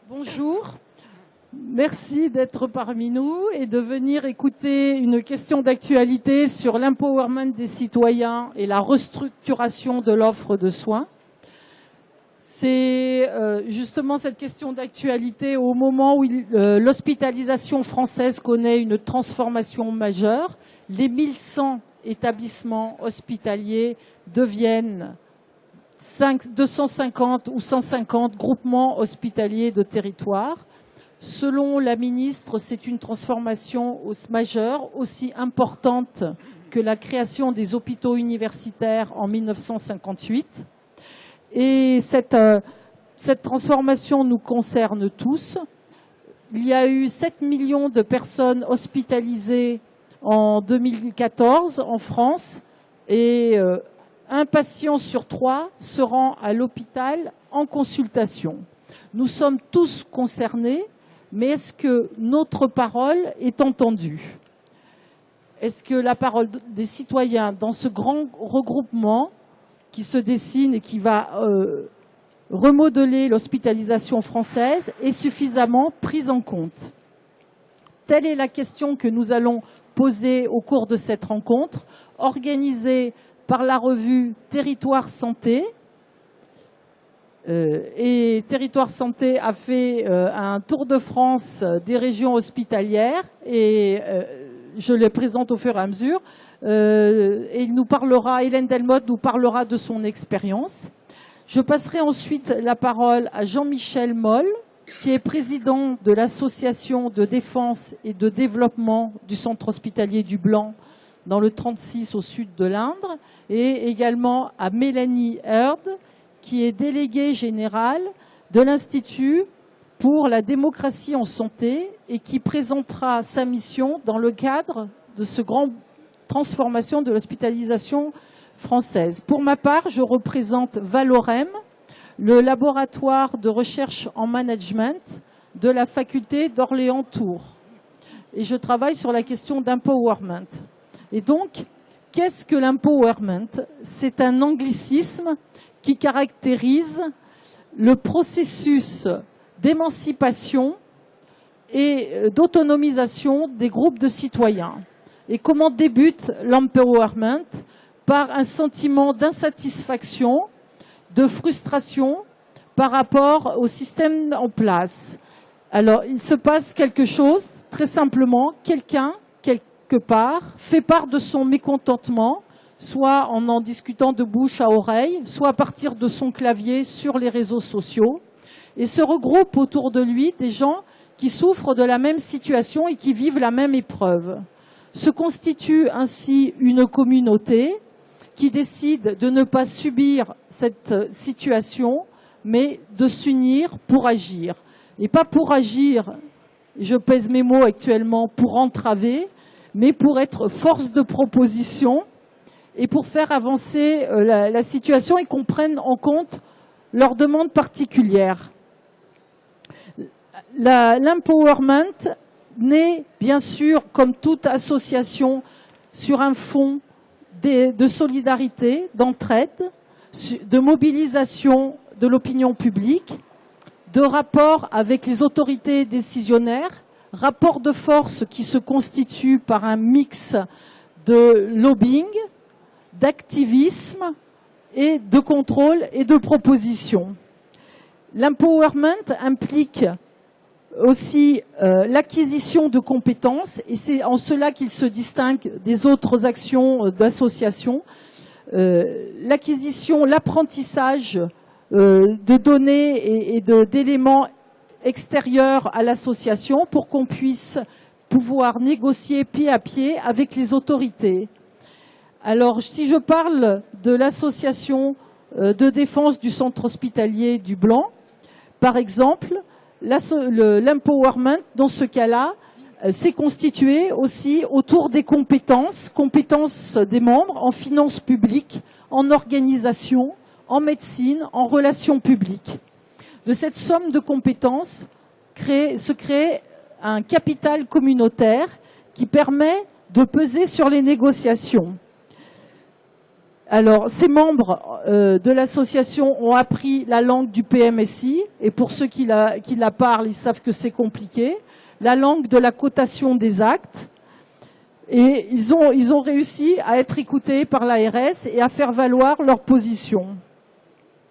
Bonjour, merci d'être parmi nous et de venir écouter une question d'actualité sur l'empowerment des citoyens et la restructuration de l'offre de soins. C'est justement cette question d'actualité au moment où l'hospitalisation française connaît une transformation majeure. Les 1100 établissements hospitaliers deviennent 250 ou 150 groupements hospitaliers de territoire. Selon la ministre, c'est une transformation majeure, aussi importante que la création des hôpitaux universitaires en 1958. Et cette transformation nous concerne tous. Il y a eu 7 millions de personnes hospitalisées en 2014 en France et un patient sur 3 se rend à l'hôpital en consultation. Nous sommes tous concernés, mais est-ce que notre parole est entendue? Est-ce que la parole des citoyens dans ce grand regroupement qui se dessine et qui va remodeler l'hospitalisation française est suffisamment prise en compte? Telle est la question que nous allons poser au cours de cette rencontre, organisée par la revue Territoire Santé. Et Territoire Santé a fait un tour de France des régions hospitalières et je les présente au fur et à mesure. Et Hélène Delmotte nous parlera de son expérience. Je passerai ensuite la parole à Jean-Michel Moll, qui est président de l'association de défense et de développement du centre hospitalier du Blanc, dans le 36 au sud de l'Indre, et également à Mélanie Heard, qui est déléguée générale de l'Institut pour la démocratie en santé et qui présentera sa mission dans le cadre de ce grand transformation de l'hospitalisation française. Pour ma part, je représente Valorem, le laboratoire de recherche en management de la faculté d'Orléans-Tours. Et je travaille sur la question d'empowerment. Et donc, qu'est-ce que l'empowerment? C'est un anglicisme qui caractérise le processus d'émancipation et d'autonomisation des groupes de citoyens. Et comment débute l'empowerment? Par un sentiment d'insatisfaction, de frustration par rapport au système en place. Alors, il se passe quelque chose, très simplement, quelqu'un, quelque part, fait part de son mécontentement, soit en discutant de bouche à oreille, soit à partir de son clavier sur les réseaux sociaux, et se regroupent autour de lui des gens qui souffrent de la même situation et qui vivent la même épreuve. Se constitue ainsi une communauté qui décide de ne pas subir cette situation, mais de s'unir pour agir. Et pas pour agir, je pèse mes mots actuellement, pour entraver, mais pour être force de proposition et pour faire avancer la situation et qu'on prenne en compte leurs demandes particulières. L'empowerment naît, bien sûr, comme toute association, sur un fond de solidarité, d'entraide, de mobilisation de l'opinion publique, de rapport avec les autorités décisionnaires, rapport de force qui se constitue par un mix de lobbying, d'activisme et de contrôle et de proposition. L'empowerment implique aussi l'acquisition de compétences, et c'est en cela qu'il se distingue des autres actions d'association. L'acquisition, l'apprentissage de données et d'éléments extérieurs à l'association pour qu'on puisse pouvoir négocier pied à pied avec les autorités. Alors, si je parle de l'association de défense du centre hospitalier du Blanc, par exemple, l'empowerment, dans ce cas-là, s'est constitué aussi autour des compétences des membres en finances publiques, en organisation, en médecine, en relations publiques. De cette somme de compétences se crée un capital communautaire qui permet de peser sur les négociations. Alors, ces membres de l'association ont appris la langue du PMSI, et pour ceux qui la parlent, ils savent que c'est compliqué, la langue de la cotation des actes, et ils ont réussi à être écoutés par l'ARS et à faire valoir leur position.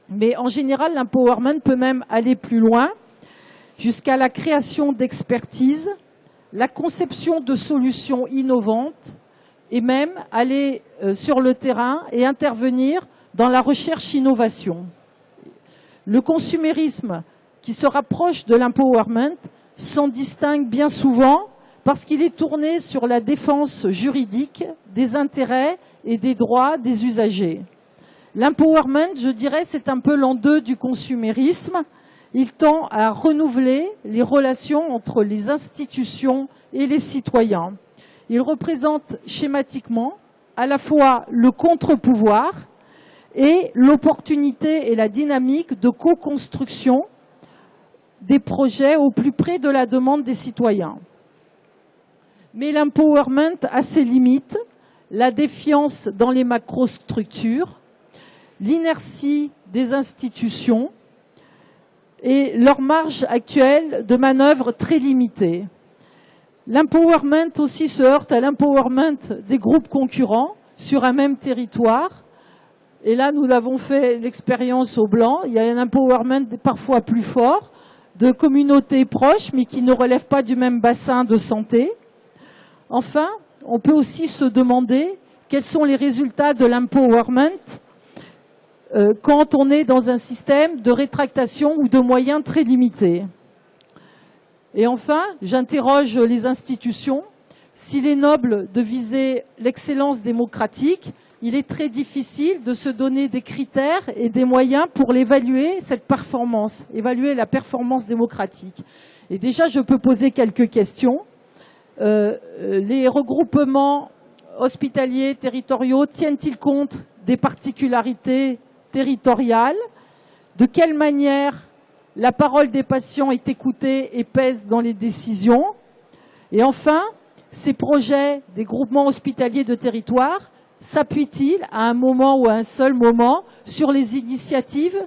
Mais en général, l'empowerment peut même aller plus loin, jusqu'à la création d'expertise, la conception de solutions innovantes, et même aller sur le terrain et intervenir dans la recherche-innovation. Le consumérisme qui se rapproche de l'empowerment s'en distingue bien souvent parce qu'il est tourné sur la défense juridique des intérêts et des droits des usagers. L'empowerment, je dirais, c'est un peu l'an 2 du consumérisme. Il tend à renouveler les relations entre les institutions et les citoyens. Il représente schématiquement à la fois le contre-pouvoir et l'opportunité et la dynamique de co-construction des projets au plus près de la demande des citoyens. Mais l'empowerment a ses limites, la défiance dans les macrostructures, l'inertie des institutions et leur marge actuelle de manœuvre très limitée. L'empowerment aussi se heurte à l'empowerment des groupes concurrents sur un même territoire. Et là, nous l'avons fait l'expérience au Blanc. Il y a un empowerment parfois plus fort de communautés proches, mais qui ne relèvent pas du même bassin de santé. Enfin, on peut aussi se demander quels sont les résultats de l'empowerment quand on est dans un système de rétractation ou de moyens très limités. Et enfin, j'interroge les institutions. S'il est noble de viser l'excellence démocratique, il est très difficile de se donner des critères et des moyens pour l'évaluer, cette performance, évaluer la performance démocratique. Et déjà, je peux poser quelques questions. Les regroupements hospitaliers territoriaux tiennent-ils compte des particularités territoriales? De quelle manière la parole des patients est écoutée et pèse dans les décisions? Et enfin, ces projets des groupements hospitaliers de territoire s'appuient-ils à un moment ou à un seul moment sur les initiatives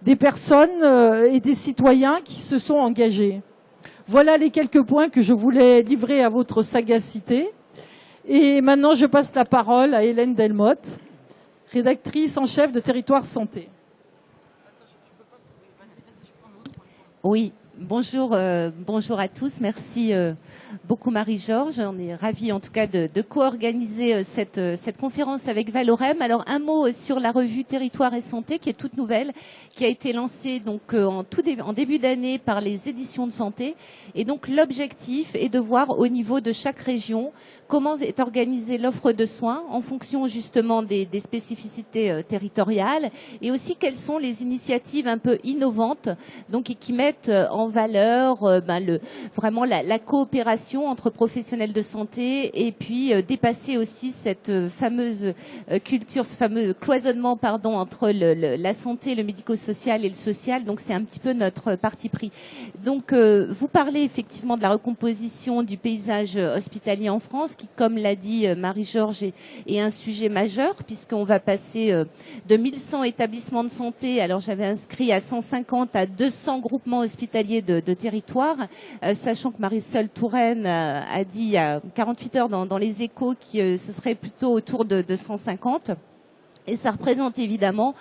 des personnes et des citoyens qui se sont engagés? Voilà les quelques points que je voulais livrer à votre sagacité. Et maintenant, je passe la parole à Hélène Delmotte, rédactrice en chef de Territoire Santé. Oui, bonjour, bonjour à tous. Merci beaucoup Marie-Georges. On est ravis en tout cas de co-organiser cette conférence avec Valorem. Alors un mot sur la revue Territoire et Santé qui est toute nouvelle, qui a été lancée donc en début d'année par les éditions de santé. Et donc l'objectif est de voir au niveau de chaque région comment est organisée l'offre de soins en fonction justement des spécificités territoriales et aussi quelles sont les initiatives un peu innovantes donc et qui mettent en valeur vraiment la coopération entre professionnels de santé et puis dépasser aussi cette fameuse culture, ce fameux cloisonnement entre la santé, le médico-social et le social. Donc c'est un petit peu notre parti pris. Donc vous parlez effectivement de la recomposition du paysage hospitalier en France qui, comme l'a dit Marie-Georges, est un sujet majeur puisqu'on va passer de 1100 établissements de santé, alors j'avais inscrit à 150 à 200 groupements hospitaliers de territoire, sachant que Marisol Touraine a dit il y a 48 heures dans les Échos que ce serait plutôt autour de 150. Et ça représente évidemment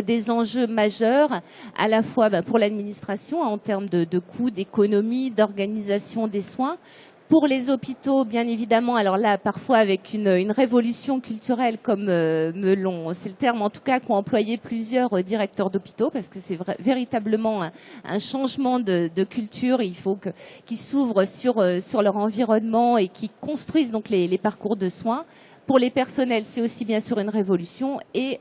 des enjeux majeurs, à la fois pour l'administration en termes de coûts, d'économie, d'organisation des soins. Pour les hôpitaux, bien évidemment, alors là, parfois avec une révolution culturelle, comme c'est le terme en tout cas qu'ont employé plusieurs directeurs d'hôpitaux, parce que c'est véritablement un changement de culture. Il faut qu'ils s'ouvrent sur leur environnement et qu'ils construisent donc les parcours de soins. Pour les personnels, c'est aussi bien sûr une révolution et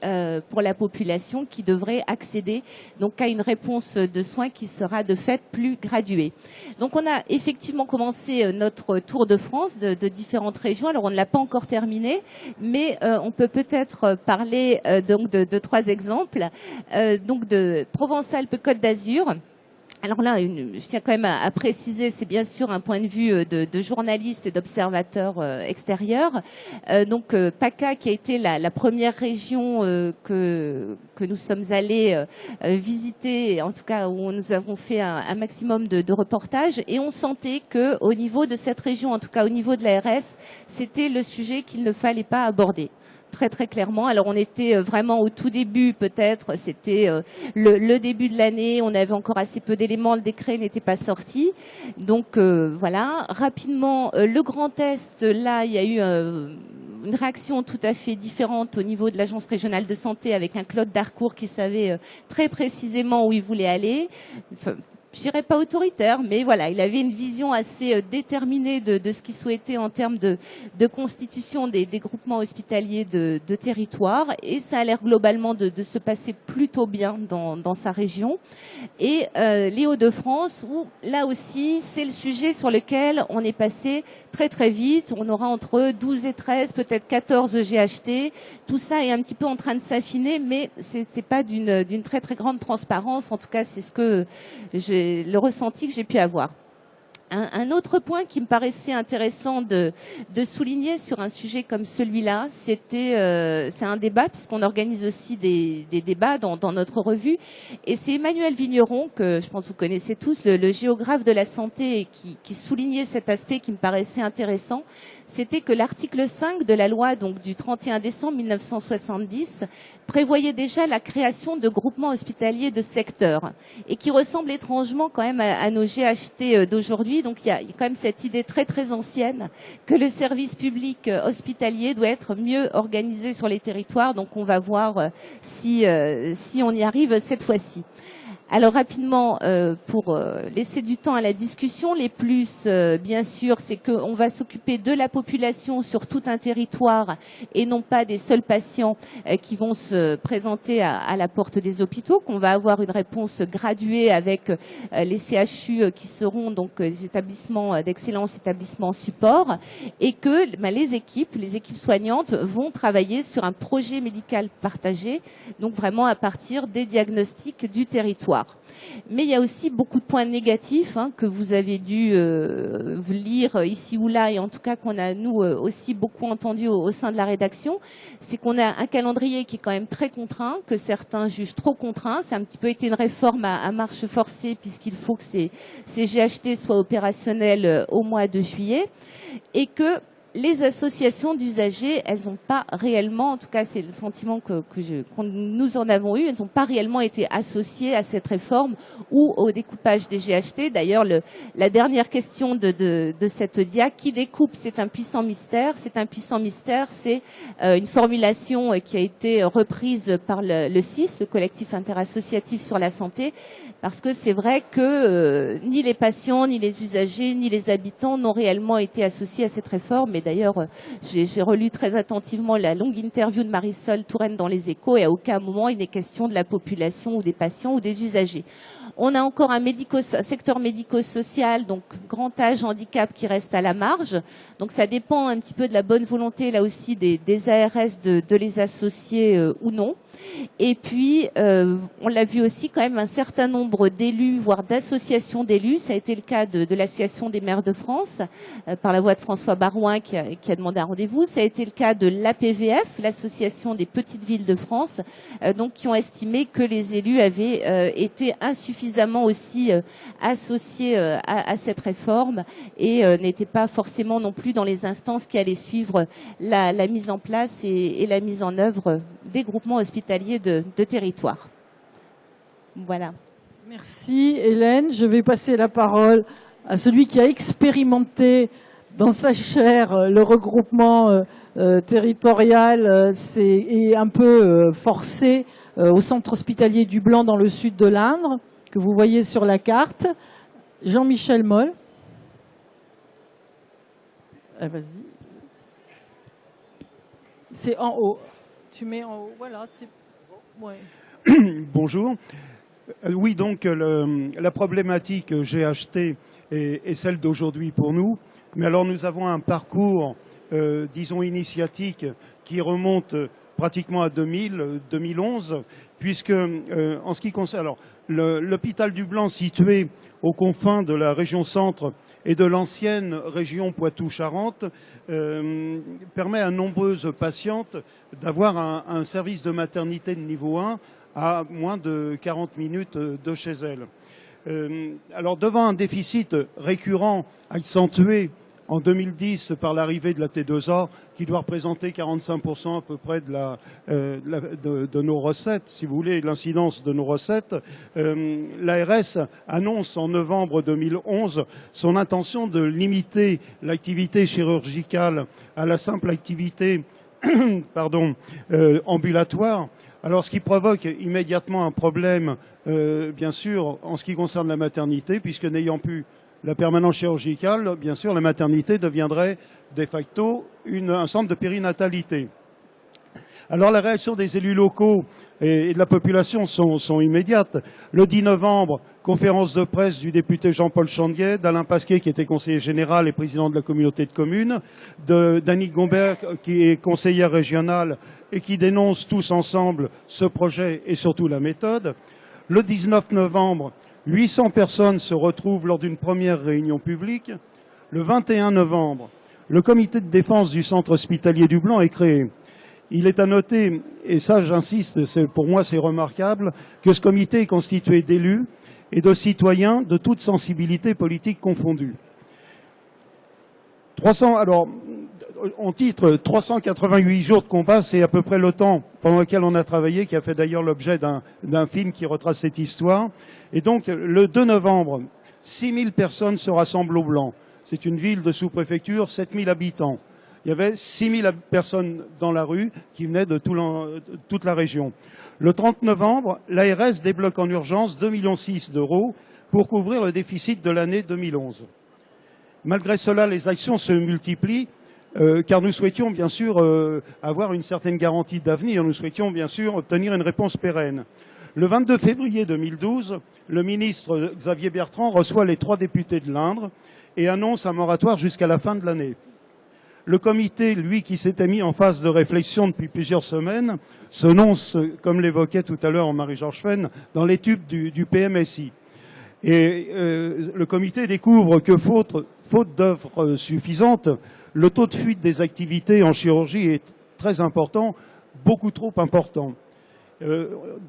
pour la population qui devrait accéder donc à une réponse de soins qui sera de fait plus graduée. Donc on a effectivement commencé notre tour de France de différentes régions. Alors on ne l'a pas encore terminé, mais on peut peut-être parler donc de trois exemples. Donc de Provence-Alpes-Côte d'Azur. Alors là, je tiens quand même à préciser, c'est bien sûr un point de vue de journaliste et d'observateur extérieur. Donc PACA, qui a été la première région que nous sommes allés visiter, en tout cas où nous avons fait un maximum de reportages, et on sentait que au niveau de cette région, en tout cas au niveau de l'ARS, c'était le sujet qu'il ne fallait pas aborder. Très très clairement. Alors on était vraiment au tout début, peut-être, c'était le début de l'année, on avait encore assez peu d'éléments, le décret n'était pas sorti. Donc voilà, rapidement, le Grand Est, là, il y a eu une réaction tout à fait différente au niveau de l'Agence régionale de santé, avec un Claude Darcourt qui savait très précisément où il voulait aller. Enfin, je dirais pas autoritaire, mais voilà, il avait une vision assez déterminée de ce qu'il souhaitait en termes de constitution des groupements hospitaliers de territoire, et ça a l'air globalement de se passer plutôt bien dans sa région. Et les Hauts-de-France, où là aussi, c'est le sujet sur lequel on est passé très très vite. On aura entre 12 et 13, peut-être 14 GHT. Tout ça est un petit peu en train de s'affiner, mais c'est pas d'une très très grande transparence. En tout cas, c'est ce que le ressenti que j'ai pu avoir. Un autre point qui me paraissait intéressant de souligner sur un sujet comme celui-là, c'est un débat, puisqu'on organise aussi des débats dans notre revue, et c'est Emmanuel Vigneron, que je pense que vous connaissez tous, le géographe de la santé, qui soulignait cet aspect qui me paraissait intéressant. C'était que l'article 5 de la loi donc du 31 décembre 1970 prévoyait déjà la création de groupements hospitaliers de secteur, et qui ressemble étrangement quand même à nos GHT d'aujourd'hui. Donc il y a quand même cette idée très très ancienne que le service public hospitalier doit être mieux organisé sur les territoires. Donc on va voir si on y arrive cette fois-ci. Alors rapidement, pour laisser du temps à la discussion, les plus, bien sûr, c'est qu'on va s'occuper de la population sur tout un territoire et non pas des seuls patients qui vont se présenter à la porte des hôpitaux, qu'on va avoir une réponse graduée avec les CHU qui seront donc des établissements d'excellence, établissements support, et que les équipes soignantes vont travailler sur un projet médical partagé, donc vraiment à partir des diagnostics du territoire. Mais il y a aussi beaucoup de points négatifs que vous avez dû lire ici ou là, et en tout cas qu'on a nous aussi beaucoup entendu au sein de la rédaction. C'est qu'on a un calendrier qui est quand même très contraint, que certains jugent trop contraint. C'est un petit peu été une réforme à marche forcée, puisqu'il faut que ces GHT soient opérationnels au mois de juillet, et que les associations d'usagers, elles n'ont pas réellement, en tout cas c'est le sentiment que nous en avons eu, elles n'ont pas réellement été associées à cette réforme ou au découpage des GHT. D'ailleurs, la dernière question de cette dia, qui découpe, c'est un puissant mystère. C'est un puissant mystère, c'est une formulation qui a été reprise par le CIS, le collectif interassociatif sur la santé, parce que c'est vrai que ni les patients, ni les usagers, ni les habitants n'ont réellement été associés à cette réforme. Et d'ailleurs, j'ai relu très attentivement la longue interview de Marisol Touraine dans Les Échos, et à aucun moment il n'est question de la population ou des patients ou des usagers. On a encore un secteur médico-social, donc grand âge, handicap, qui reste à la marge. Donc ça dépend un petit peu de la bonne volonté, là aussi, des ARS de les associer ou non. Et puis, on l'a vu aussi quand même un certain nombre d'élus, voire d'associations d'élus. Ça a été le cas de l'Association des maires de France, par la voix de François Barouin qui a demandé un rendez-vous. Ça a été le cas de l'APVF, l'Association des petites villes de France, donc qui ont estimé que les élus avaient été insuffisamment aussi associés à cette réforme, et n'étaient pas forcément non plus dans les instances qui allaient suivre la mise en place et la mise en œuvre des groupements hospitaliers de territoire. Voilà. Merci Hélène. Je vais passer la parole à celui qui a expérimenté dans sa chair le regroupement territorial et un peu forcé au centre hospitalier du Blanc dans le sud de l'Indre, que vous voyez sur la carte. Jean-Michel Moll. Vas-y. C'est en haut. Tu mets en haut. Voilà, c'est... Ouais. Bonjour. Oui, donc la problématique GHT est celle d'aujourd'hui pour nous. Mais alors nous avons un parcours, disons, initiatique qui remonte pratiquement à 2011, puisque en ce qui concerne alors l'hôpital du Blanc, situé aux confins de la région centre et de l'ancienne région Poitou-Charentes, permet à nombreuses patientes d'avoir un service de maternité de niveau 1 à moins de 40 minutes de chez elles. Alors devant un déficit récurrent accentué en 2010 par l'arrivée de la T2A, qui doit représenter 45% à peu près de nos recettes, si vous voulez, l'incidence de nos recettes, l'ARS annonce en novembre 2011 son intention de limiter l'activité chirurgicale à la simple activité ambulatoire. Alors, ce qui provoque immédiatement un problème, bien sûr, en ce qui concerne la maternité, puisque n'ayant plus la permanence chirurgicale, bien sûr, la maternité deviendrait de facto un centre de périnatalité. Alors, la réaction des élus locaux et de la population sont immédiates. Le 10 novembre, conférence de presse du député Jean-Paul Chandier, d'Alain Pasquier, qui était conseiller général et président de la communauté de communes, d'Annick Gombert, qui est conseillère régionale et qui dénonce tous ensemble ce projet et surtout la méthode. Le 19 novembre, 800 personnes se retrouvent lors d'une première réunion publique. Le 21 novembre, le comité de défense du centre hospitalier du Blanc est créé. Il est à noter, et ça j'insiste, pour moi c'est remarquable, que ce comité est constitué d'élus et de citoyens de toute sensibilité politique confondue. On titre 388 jours de combat, c'est à peu près le temps pendant lequel on a travaillé, qui a fait d'ailleurs l'objet d'un film qui retrace cette histoire. Et donc, le 2 novembre, 6000 personnes se rassemblent au Blanc. C'est une ville de sous-préfecture, 7000 habitants. Il y avait 6000 personnes dans la rue qui venaient de toute la région. Le 30 novembre, l'ARS débloque en urgence 2,6 millions d'euros pour couvrir le déficit de l'année 2011. Malgré cela, les actions se multiplient, car nous souhaitions bien sûr avoir une certaine garantie d'avenir. Nous souhaitions bien sûr obtenir une réponse pérenne. Le 22 février 2012, le ministre Xavier Bertrand reçoit les 3 députés de l'Indre et annonce un moratoire jusqu'à la fin de l'année. Le comité, lui, qui s'était mis en phase de réflexion depuis plusieurs semaines, se nonce, comme l'évoquait tout à l'heure Marie-Georges Fenn, dans l'étude du PMSI. Et le comité découvre que, faute d'offres suffisantes, le taux de fuite des activités en chirurgie est très important, beaucoup trop important.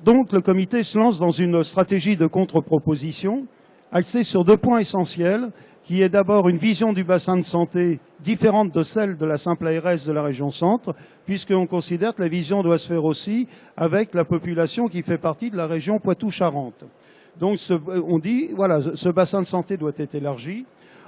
Donc le comité se lance dans une stratégie de contre-proposition axée sur 2 points essentiels, qui est d'abord une vision du bassin de santé différente de celle de la simple ARS de la région centre, puisqu'on considère que la vision doit se faire aussi avec la population qui fait partie de la région Poitou-Charentes. Donc on dit, voilà, ce bassin de santé doit être élargi.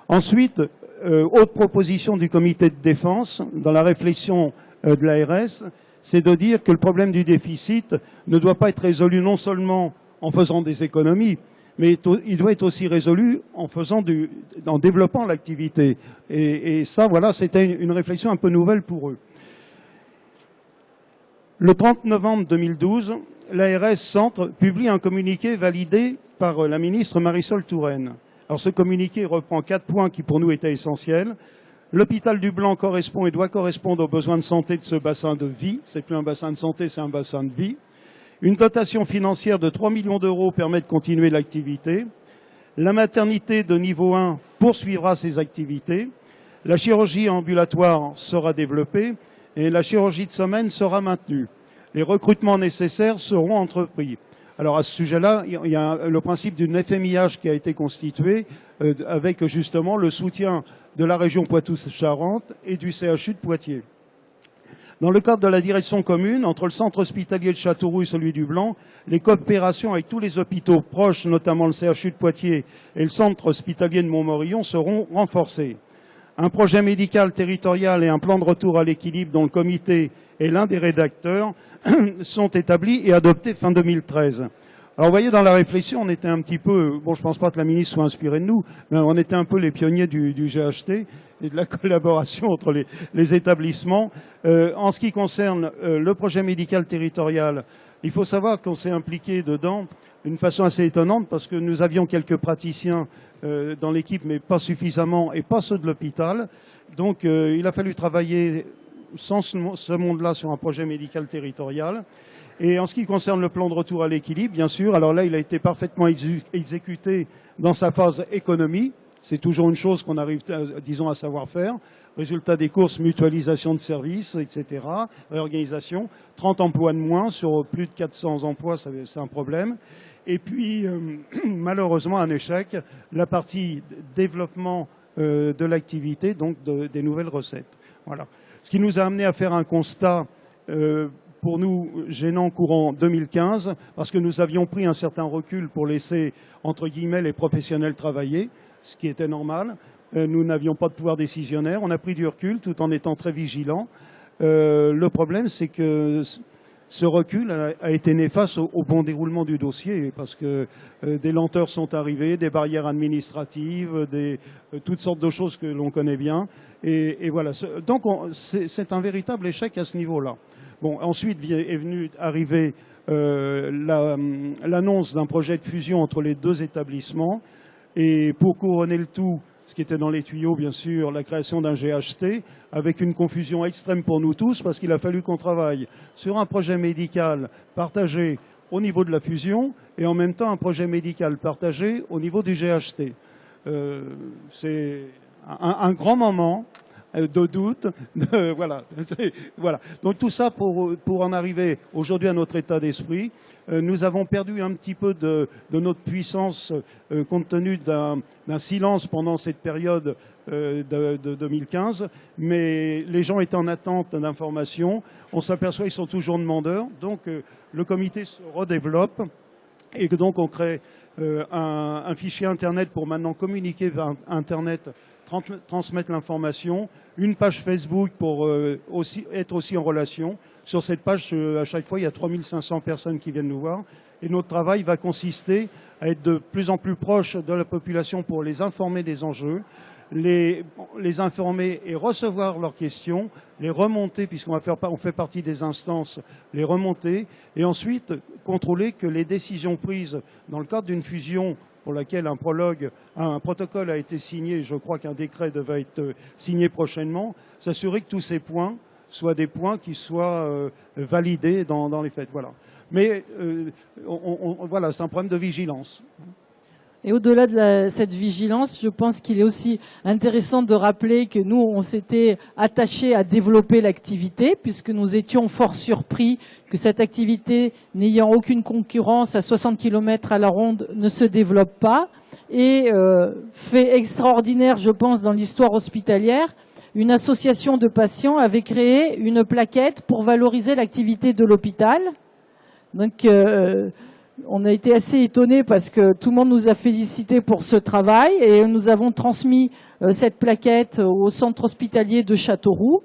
Ensuite, autre proposition du comité de défense, dans la réflexion de l'ARS, c'est de dire que le problème du déficit ne doit pas être résolu non seulement en faisant des économies, mais il doit être aussi résolu en développant l'activité. Et ça, voilà, c'était une réflexion un peu nouvelle pour eux. Le 30 novembre 2012, l'ARS Centre publie un communiqué validé par la ministre Marisol Touraine. Alors ce communiqué reprend 4 points qui pour nous étaient essentiels. L'hôpital du Blanc correspond et doit correspondre aux besoins de santé de ce bassin de vie. C'est plus un bassin de santé, c'est un bassin de vie. Une dotation financière de 3 millions d'euros permet de continuer l'activité. La maternité de niveau 1 poursuivra ses activités. La chirurgie ambulatoire sera développée et la chirurgie de semaine sera maintenue. Les recrutements nécessaires seront entrepris. Alors à ce sujet-là, il y a le principe d'une FMIH qui a été constitué avec justement le soutien de la région Poitou-Charentes et du CHU de Poitiers. Dans le cadre de la direction commune, entre le centre hospitalier de Châteauroux et celui du Blanc, les coopérations avec tous les hôpitaux proches, notamment le CHU de Poitiers et le centre hospitalier de Montmorillon, seront renforcés. Un projet médical territorial et un plan de retour à l'équilibre dont le comité est l'un des rédacteurs sont établis et adoptés fin 2013. Alors vous voyez, dans la réflexion, on était un petit peu, bon je pense pas que la ministre soit inspirée de nous, mais on était un peu les pionniers du GHT et de la collaboration entre les établissements. En ce qui concerne le projet médical territorial, il faut savoir qu'on s'est impliqué dedans d'une façon assez étonnante parce que nous avions quelques praticiens dans l'équipe, mais pas suffisamment, et pas ceux de l'hôpital. Donc il a fallu travailler sans ce monde-là sur un projet médical territorial. Et en ce qui concerne le plan de retour à l'équilibre, bien sûr, alors là, il a été parfaitement exécuté dans sa phase économie. C'est toujours une chose qu'on arrive, disons, à savoir faire. Résultat des courses, mutualisation de services, etc., réorganisation. 30 emplois de moins sur plus de 400 emplois, c'est un problème. Et puis, malheureusement, un échec, la partie développement de l'activité, donc des nouvelles recettes. Voilà. Ce qui nous a amené à faire un constat pour nous gênant courant 2015, parce que nous avions pris un certain recul pour laisser, entre guillemets, les professionnels travailler, ce qui était normal. Nous n'avions pas de pouvoir décisionnaire. On a pris du recul tout en étant très vigilants. Le problème, c'est que ce recul a été néfaste au bon déroulement du dossier, parce que des lenteurs sont arrivées, des barrières administratives, toutes sortes de choses que l'on connaît bien. Et voilà. Donc, c'est un véritable échec à ce niveau-là. Bon, ensuite est venue arriver l'annonce d'un projet de fusion entre les deux établissements. Et pour couronner le tout, ce qui était dans les tuyaux, bien sûr, la création d'un GHT, avec une confusion extrême pour nous tous, parce qu'il a fallu qu'on travaille sur un projet médical partagé au niveau de la fusion, et en même temps un projet médical partagé au niveau du GHT. C'est un grand moment de doute. Voilà. Voilà. Donc tout ça pour en arriver aujourd'hui à notre état d'esprit. Nous avons perdu un petit peu de notre puissance compte tenu d'un silence pendant cette période de 2015, mais les gens étaient en attente d'informations. On s'aperçoit qu'ils sont toujours demandeurs. Donc le comité se redéveloppe et que donc on crée un fichier Internet pour maintenant communiquer vers Internet, transmettre l'information, une page Facebook pour être aussi en relation. Sur cette page, à chaque fois, il y a 3500 personnes qui viennent nous voir. Et notre travail va consister à être de plus en plus proche de la population pour les informer des enjeux, les informer et recevoir leurs questions, les remonter, puisqu'on fait partie des instances, les remonter, et ensuite contrôler que les décisions prises dans le cadre d'une fusion pour laquelle un protocole a été signé, je crois qu'un décret devait être signé prochainement, s'assurer que tous ces points soient des points qui soient validés dans les faits. Voilà. Mais voilà, c'est un problème de vigilance. Et au-delà de cette vigilance, je pense qu'il est aussi intéressant de rappeler que nous, on s'était attachés à développer l'activité, puisque nous étions fort surpris que cette activité, n'ayant aucune concurrence à 60 km à la ronde, ne se développe pas. Et fait extraordinaire, je pense, dans l'histoire hospitalière, une association de patients avait créé une plaquette pour valoriser l'activité de l'hôpital. Donc, on a été assez étonnés parce que tout le monde nous a félicités pour ce travail et nous avons transmis cette plaquette au centre hospitalier de Châteauroux.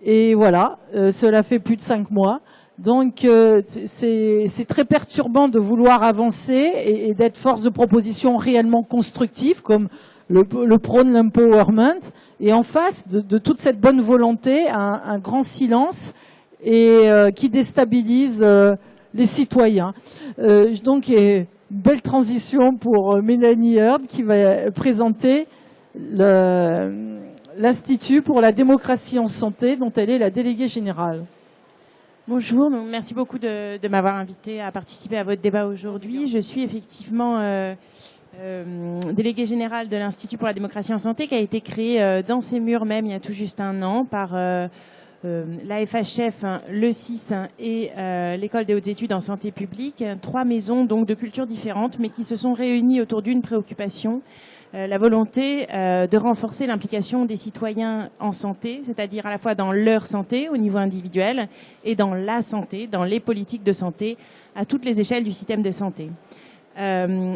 Et voilà, cela fait plus de 5 mois. Donc c'est très perturbant de vouloir avancer et d'être force de proposition réellement constructive comme le prône l'empowerment. Et en face de toute cette bonne volonté, un grand silence et qui déstabilise les citoyens. Donc, une belle transition pour Mélanie Heard qui va présenter l'Institut pour la démocratie en santé dont elle est la déléguée générale. Bonjour, donc merci beaucoup de m'avoir invité à participer à votre débat aujourd'hui. Je suis effectivement déléguée générale de l'Institut pour la démocratie en santé qui a été créé dans ces murs même il y a tout juste un an par l'AFHF, le CIS et l'École des hautes études en santé publique, 3 maisons donc de cultures différentes mais qui se sont réunies autour d'une préoccupation, la volonté de renforcer l'implication des citoyens en santé, c'est-à-dire à la fois dans leur santé au niveau individuel et dans la santé, dans les politiques de santé à toutes les échelles du système de santé.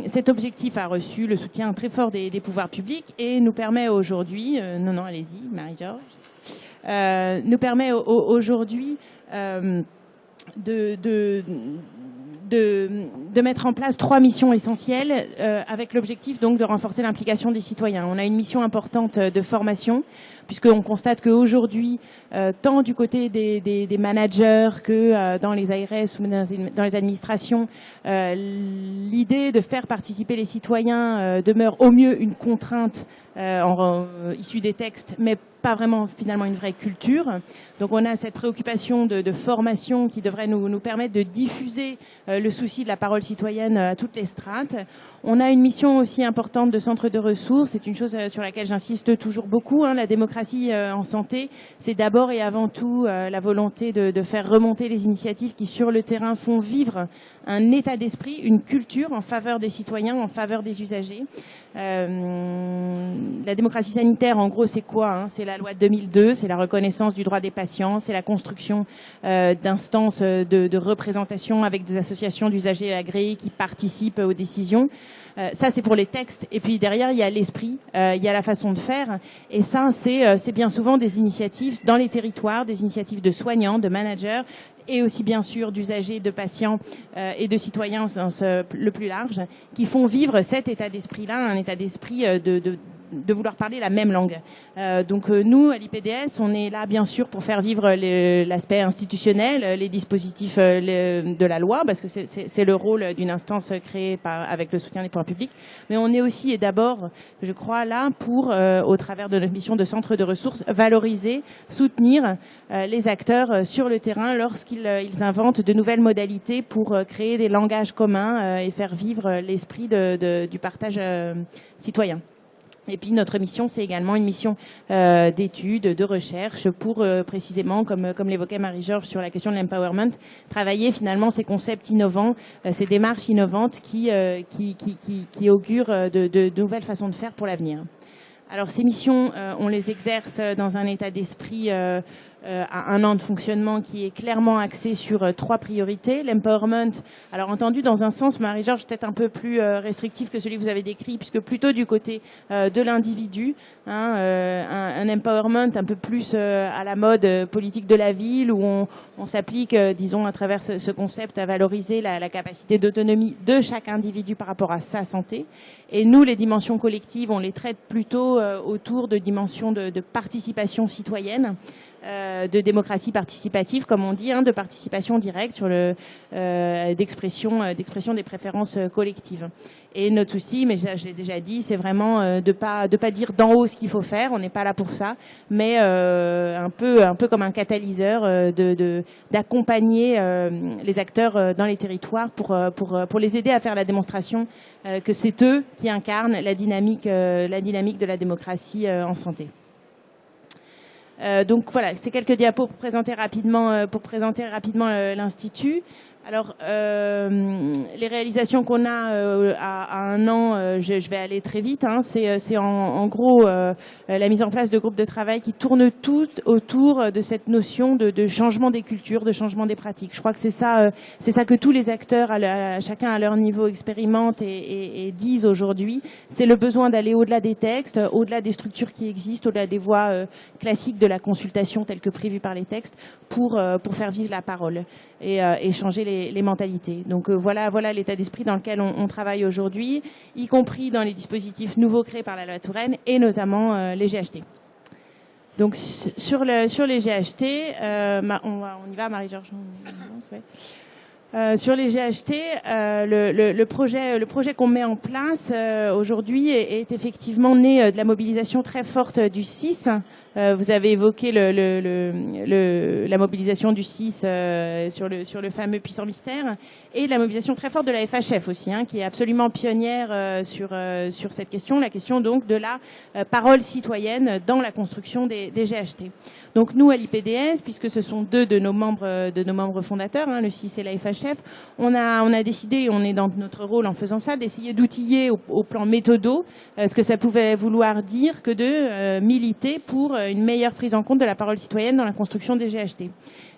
Cet objectif a reçu le soutien très fort des pouvoirs publics et nous permet aujourd'hui, non, allez-y, Marie-Georges, nous permet aujourd'hui de mettre en place 3 missions essentielles avec l'objectif donc de renforcer l'implication des citoyens. On a une mission importante de formation puisqu'on constate qu'aujourd'hui, tant du côté des managers que dans les ARS ou dans les administrations, l'idée de faire participer les citoyens demeure au mieux une contrainte issus des textes, mais pas vraiment finalement une vraie culture. Donc on a cette préoccupation de formation qui devrait nous permettre de diffuser le souci de la parole citoyenne à toutes les strates. On a une mission aussi importante de centre de ressources. C'est une chose sur laquelle j'insiste toujours beaucoup. La démocratie en santé, c'est d'abord et avant tout la volonté de faire remonter les initiatives qui sur le terrain font vivre un état d'esprit, une culture en faveur des citoyens, en faveur des usagers. La démocratie sanitaire, en gros, c'est quoi C'est la loi de 2002, c'est la reconnaissance du droit des patients, c'est la construction d'instances de représentation avec des associations d'usagers agréés qui participent aux décisions. Ça, c'est pour les textes. Et puis derrière, il y a l'esprit, il y a la façon de faire. Et ça, c'est bien souvent des initiatives dans les territoires, des initiatives de soignants, de managers, et aussi bien sûr d'usagers, de patients et de citoyens au sens le plus large, qui font vivre cet état d'esprit-là, un état d'esprit de vouloir parler la même langue. Donc nous, à l'IPDS, on est là bien sûr pour faire vivre l'aspect institutionnel, les dispositifs de la loi, parce que c'est le rôle d'une instance créée avec le soutien des pouvoirs publics. Mais on est aussi et d'abord, je crois, là pour, au travers de notre mission de centre de ressources, valoriser, soutenir les acteurs sur le terrain lorsqu'ils inventent de nouvelles modalités pour créer des langages communs et faire vivre l'esprit du partage citoyen. Et puis notre mission, c'est également une mission d'études, de recherche pour précisément, comme l'évoquait Marie-Georges sur la question de l'empowerment, travailler finalement ces concepts innovants, ces démarches innovantes qui augurent de nouvelles façons de faire pour l'avenir. Alors ces missions, on les exerce dans un état d'esprit à 1 an de fonctionnement qui est clairement axé sur 3 priorités. L'empowerment, alors entendu dans un sens, Marie-Georges, peut-être un peu plus restrictif que celui que vous avez décrit, puisque plutôt du côté de l'individu, un empowerment un peu plus à la mode politique de la ville, où on s'applique, disons, à travers ce concept à valoriser la capacité d'autonomie de chaque individu par rapport à sa santé. Et nous, les dimensions collectives, on les traite plutôt autour de dimensions de participation citoyenne, de démocratie participative, comme on dit, de participation directe sur d'expression des préférences collectives. Et notre souci, mais je l'ai déjà dit, c'est vraiment de pas dire d'en haut ce qu'il faut faire. On n'est pas là pour ça, mais un peu comme un catalyseur d'accompagner les acteurs dans les territoires pour les aider à faire la démonstration que c'est eux qui incarnent la dynamique de la démocratie en santé. Donc voilà, c'est quelques diapos pour présenter rapidement l'Institut. Alors, les réalisations qu'on a à 1 an, je vais aller très vite. C'est en gros la mise en place de groupes de travail qui tournent tout autour de cette notion de changement des cultures, de changement des pratiques. Je crois que c'est ça que tous les acteurs, chacun à leur niveau, expérimentent et disent aujourd'hui. C'est le besoin d'aller au-delà des textes, au-delà des structures qui existent, au-delà des voies classiques de la consultation telles que prévues par les textes, pour faire vivre la parole et changer les mentalités. Donc voilà l'état d'esprit dans lequel on travaille aujourd'hui, y compris dans les dispositifs nouveaux créés par la loi Touraine et notamment les GHT. Donc sur les GHT, on y va, Marie-Georges. Sur les GHT, le projet qu'on met en place aujourd'hui est effectivement né de la mobilisation très forte du CIS. Vous avez évoqué la mobilisation du CIS sur le fameux puissant mystère, et la mobilisation très forte de la FHF aussi, qui est absolument pionnière sur cette question, la question donc de la parole citoyenne dans la construction des GHT. Donc nous à l'IPDS, puisque ce sont 2 de nos membres fondateurs, le CIS et la FHF, on a décidé, on est dans notre rôle en faisant ça, d'essayer d'outiller au plan méthodo ce que ça pouvait vouloir dire que de militer pour une meilleure prise en compte de la parole citoyenne dans la construction des GHT.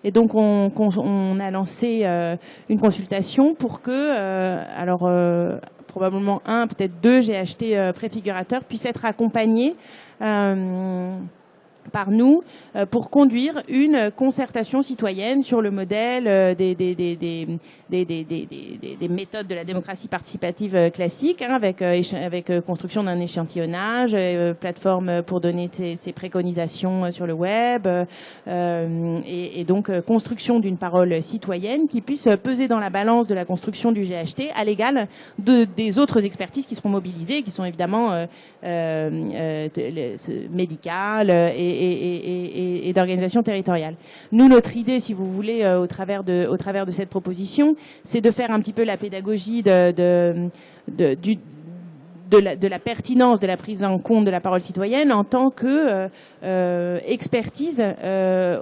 Et donc on a lancé une consultation pour que, probablement 1, peut-être 2 GHT préfigurateurs puissent être accompagnés par nous pour conduire une concertation citoyenne sur le modèle des méthodes de la démocratie participative classique, hein, avec construction d'un échantillonnage, plateforme pour donner ses préconisations sur le web, et donc construction d'une parole citoyenne qui puisse peser dans la balance de la construction du GHT à l'égal des autres expertises qui seront mobilisées, qui sont évidemment médicales et d'organisation territoriale. Nous, notre idée, si vous voulez, au travers de cette proposition, c'est de faire un petit peu la pédagogie de la pertinence de la prise en compte de la parole citoyenne en tant que expertise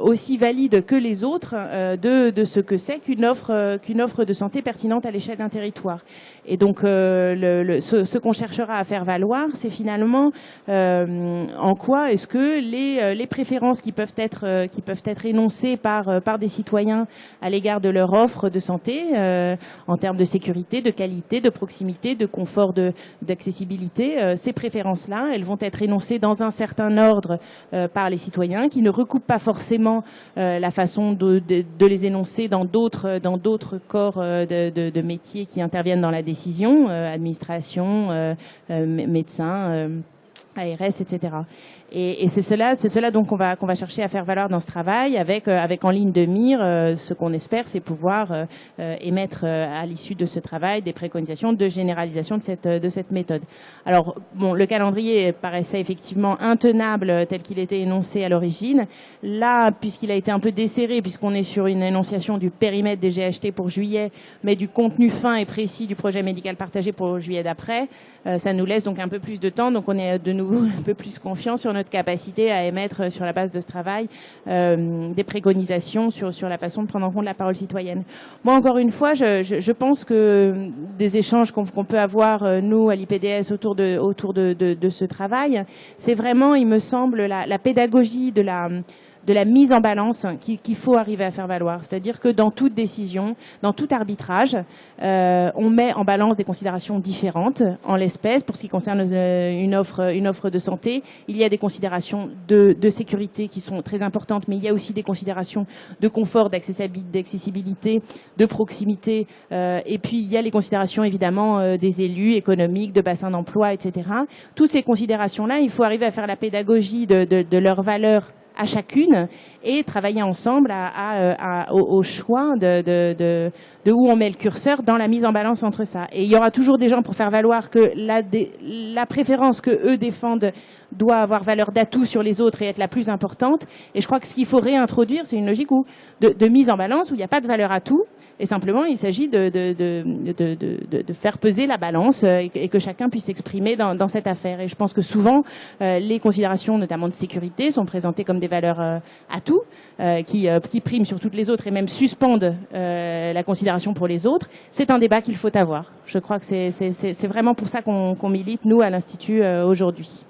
aussi valide que les autres de ce que c'est qu'une offre de santé pertinente à l'échelle d'un territoire. Et donc ce qu'on cherchera à faire valoir, c'est finalement en quoi est-ce que les préférences qui peuvent être énoncées par des citoyens à l'égard de leur offre de santé en termes de sécurité, de qualité, de proximité, de confort, d'accessibilité, ces préférences-là, elles vont être énoncées dans un certain ordre par les citoyens, qui ne recoupent pas forcément la façon de les énoncer dans d'autres corps de métiers qui interviennent dans la décision, administration, médecins, ARS, etc. Et c'est cela donc qu'on va chercher à faire valoir dans ce travail, avec en ligne de mire ce qu'on espère, c'est pouvoir émettre à l'issue de ce travail des préconisations de généralisation de cette méthode. Alors bon, le calendrier paraissait effectivement intenable tel qu'il était énoncé à l'origine. Là, puisqu'il a été un peu desserré, puisqu'on est sur une énonciation du périmètre des GHT pour juillet, mais du contenu fin et précis du projet médical partagé pour juillet d'après, ça nous laisse donc un peu plus de temps. Donc on est de nouveau un peu plus confiant sur notre capacité à émettre sur la base de ce travail des préconisations sur la façon de prendre en compte la parole citoyenne. Moi, encore une fois, je pense que des échanges qu'on peut avoir, nous, à l'IPDS, autour de ce travail, c'est vraiment, il me semble, la pédagogie de la mise en balance qu'il faut arriver à faire valoir. C'est-à-dire que dans toute décision, dans tout arbitrage, on met en balance des considérations différentes. En l'espèce, pour ce qui concerne une offre de santé, il y a des considérations de sécurité qui sont très importantes, mais il y a aussi des considérations de confort, d'accessibilité, de proximité, et puis il y a les considérations évidemment des élus, économiques, de bassin d'emploi, etc. Toutes ces considérations-là, il faut arriver à faire la pédagogie de leurs valeurs à chacune et travailler ensemble au choix de où on met le curseur dans la mise en balance entre ça. Et il y aura toujours des gens pour faire valoir que la préférence que eux défendent doit avoir valeur d'atout sur les autres et être la plus importante. Et je crois que ce qu'il faut réintroduire, c'est une logique de mise en balance où il n'y a pas de valeur atout. Et simplement, il s'agit de faire peser la balance et que chacun puisse s'exprimer dans cette affaire. Et je pense que souvent, les considérations, notamment de sécurité, sont présentées comme des valeurs atouts qui priment sur toutes les autres et même suspendent la considération pour les autres. C'est un débat qu'il faut avoir. Je crois que c'est vraiment pour ça qu'on milite, nous, à l'Institut, aujourd'hui.